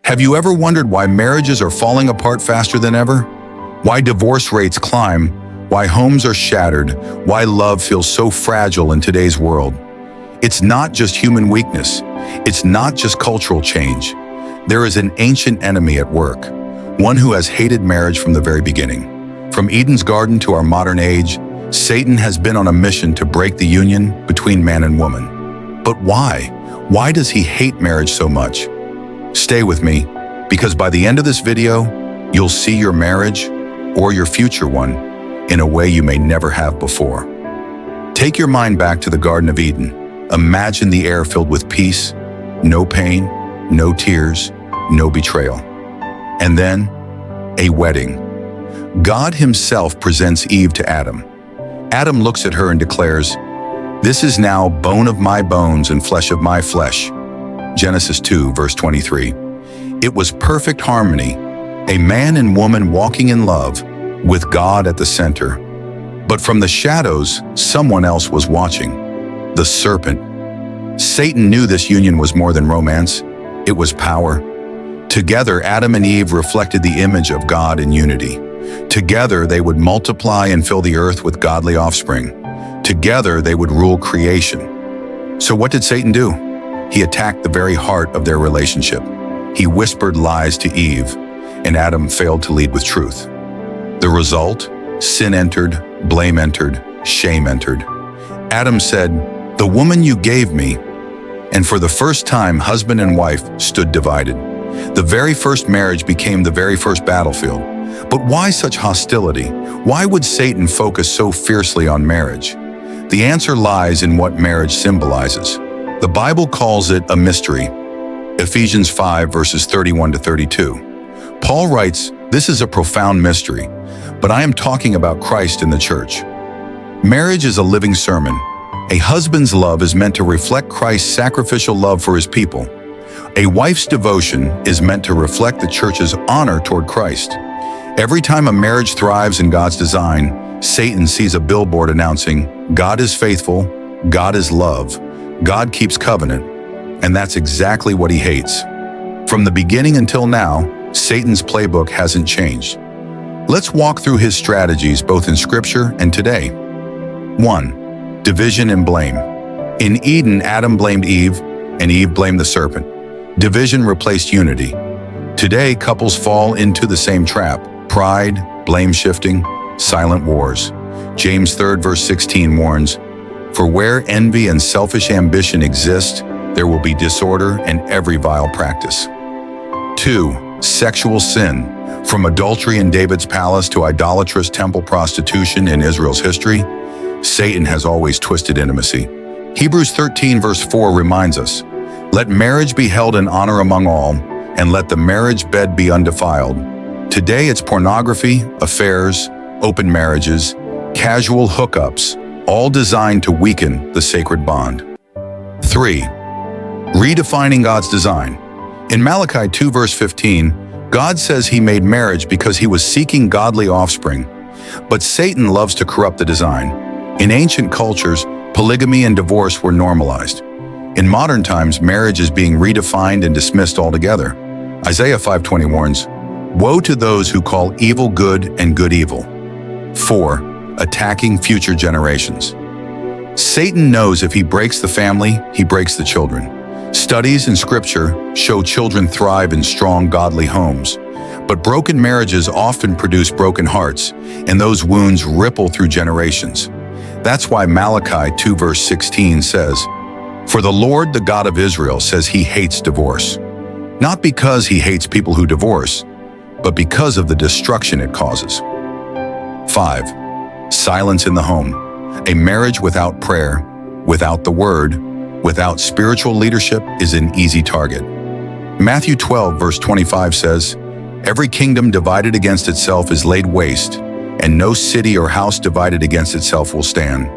Have you ever wondered why marriages are falling apart faster than ever? Why divorce rates climb? Why homes are shattered? Why love feels so fragile in today's world? It's not just human weakness. It's not just cultural change. There is an ancient enemy at work, one who has hated marriage from the very beginning. From Eden's garden to our modern age, Satan has been on a mission to break the union between man and woman. But why? Why does he hate marriage so much? Stay with me, because by the end of this video, you'll see your marriage, or your future one, in a way you may never have before. Take your mind back to the Garden of Eden. Imagine the air filled with peace, no pain, no tears, no betrayal. And then, a wedding. God himself presents Eve to Adam. Adam looks at her and declares, "This is now bone of my bones and flesh of my flesh." Genesis 2, verse 23. It was perfect harmony, a man and woman walking in love, with God at the center. But from the shadows, someone else was watching. The serpent. Satan knew this union was more than romance. It was power. Together, Adam and Eve reflected the image of God in unity. Together, they would multiply and fill the earth with godly offspring. Together, they would rule creation. So what did Satan do? He attacked the very heart of their relationship. He whispered lies to Eve, and Adam failed to lead with truth. The result? Sin entered, blame entered, shame entered. Adam said, "The woman you gave me," and for the first time, husband and wife stood divided. The very first marriage became the very first battlefield. But why such hostility? Why would Satan focus so fiercely on marriage? The answer lies in what marriage symbolizes. The Bible calls it a mystery. Ephesians 5, verses 31 to 32. Paul writes, "This is a profound mystery, but I am talking about Christ in the church." Marriage is a living sermon. A husband's love is meant to reflect Christ's sacrificial love for his people. A wife's devotion is meant to reflect the church's honor toward Christ. Every time a marriage thrives in God's design, Satan sees a billboard announcing, "God is faithful, God is love, God keeps covenant," and that's exactly what he hates. From the beginning until now, Satan's playbook hasn't changed. Let's walk through his strategies both in Scripture and today. 1. Division and blame. In Eden, Adam blamed Eve, and Eve blamed the serpent. Division replaced unity. Today, couples fall into the same trap: pride, blame shifting, silent wars. James 3, verse 16 warns, "For where envy and selfish ambition exist, there will be disorder and every vile practice." 2. Sexual sin. From adultery in David's palace to idolatrous temple prostitution in Israel's history, Satan has always twisted intimacy. Hebrews 13, verse 4 reminds us, "Let marriage be held in honor among all, and let the marriage bed be undefiled." Today it's pornography, affairs, open marriages, casual hookups, all designed to weaken the sacred bond. 3. Redefining God's design. In Malachi 2, verse 15, God says he made marriage because he was seeking godly offspring. But Satan loves to corrupt the design. In ancient cultures, polygamy and divorce were normalized. In modern times, marriage is being redefined and dismissed altogether. Isaiah 5:20 warns, "Woe to those who call evil good and good evil." 4. Attacking future generations. Satan knows if he breaks the family, he breaks the children. Studies in Scripture show children thrive in strong, godly homes. But broken marriages often produce broken hearts, and those wounds ripple through generations. That's why Malachi 2, verse 16 says, "For the Lord, the God of Israel, says he hates divorce. Not because he hates people who divorce, but because of the destruction it causes." 5. Silence in the home. A marriage without prayer, without the word, without spiritual leadership is an easy target. Matthew 12, verse 25 says, "Every kingdom divided against itself is laid waste, and no city or house divided against itself will stand."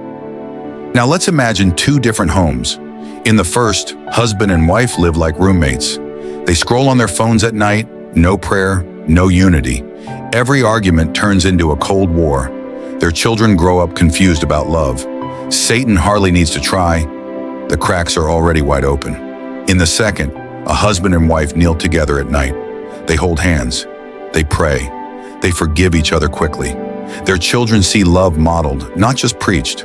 Now let's imagine two different homes. In the first, husband and wife live like roommates. They scroll on their phones at night, no prayer, no unity. Every argument turns into a cold war. Their children grow up confused about love. Satan hardly needs to try. The cracks are already wide open. In the second, A husband and wife kneel together at night. They hold hands. They pray. They forgive each other quickly. Their children see love modeled, not just preached.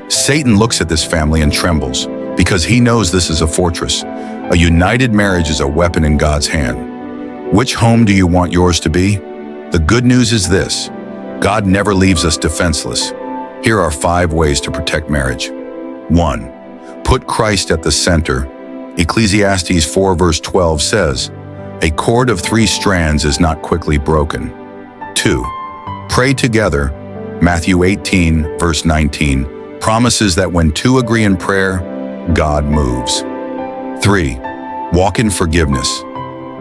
Satan looks at this family and trembles because he knows this is a fortress. A united marriage is a weapon in God's hand. Which home do you want yours to be? The good news is this: God never leaves us defenseless. Here are 5 ways to protect marriage. 1. Put Christ at the center. Ecclesiastes 4 verse 12 says, "A cord of 3 strands is not quickly broken." 2. Pray together. Matthew 18 verse 19 promises that when 2 agree in prayer, God moves. 3. Walk in forgiveness.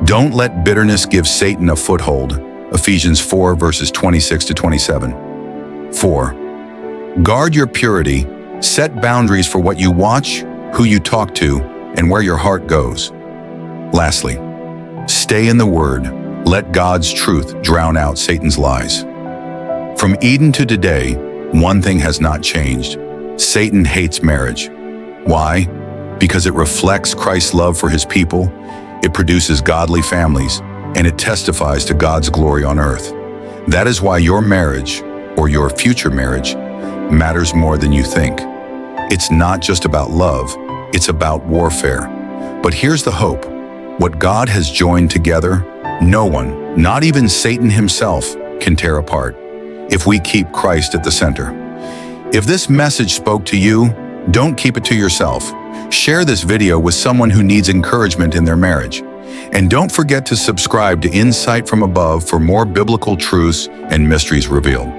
Don't let bitterness give Satan a foothold. Ephesians 4 verses 26 to 27. 4. Guard your purity. Set boundaries for what you watch, who you talk to, and where your heart goes. Lastly, stay in the Word. Let God's truth drown out Satan's lies. From Eden to today, one thing has not changed. Satan hates marriage. Why? Because it reflects Christ's love for his people, it produces godly families, and it testifies to God's glory on earth. That is why your marriage, or your future marriage, matters more than you think. It's not just about love, it's about warfare. But here's the hope. What God has joined together, no one, not even Satan himself, can tear apart if we keep Christ at the center. If this message spoke to you, don't keep it to yourself. Share this video with someone who needs encouragement in their marriage. And don't forget to subscribe to Insight from Above for more biblical truths and mysteries revealed.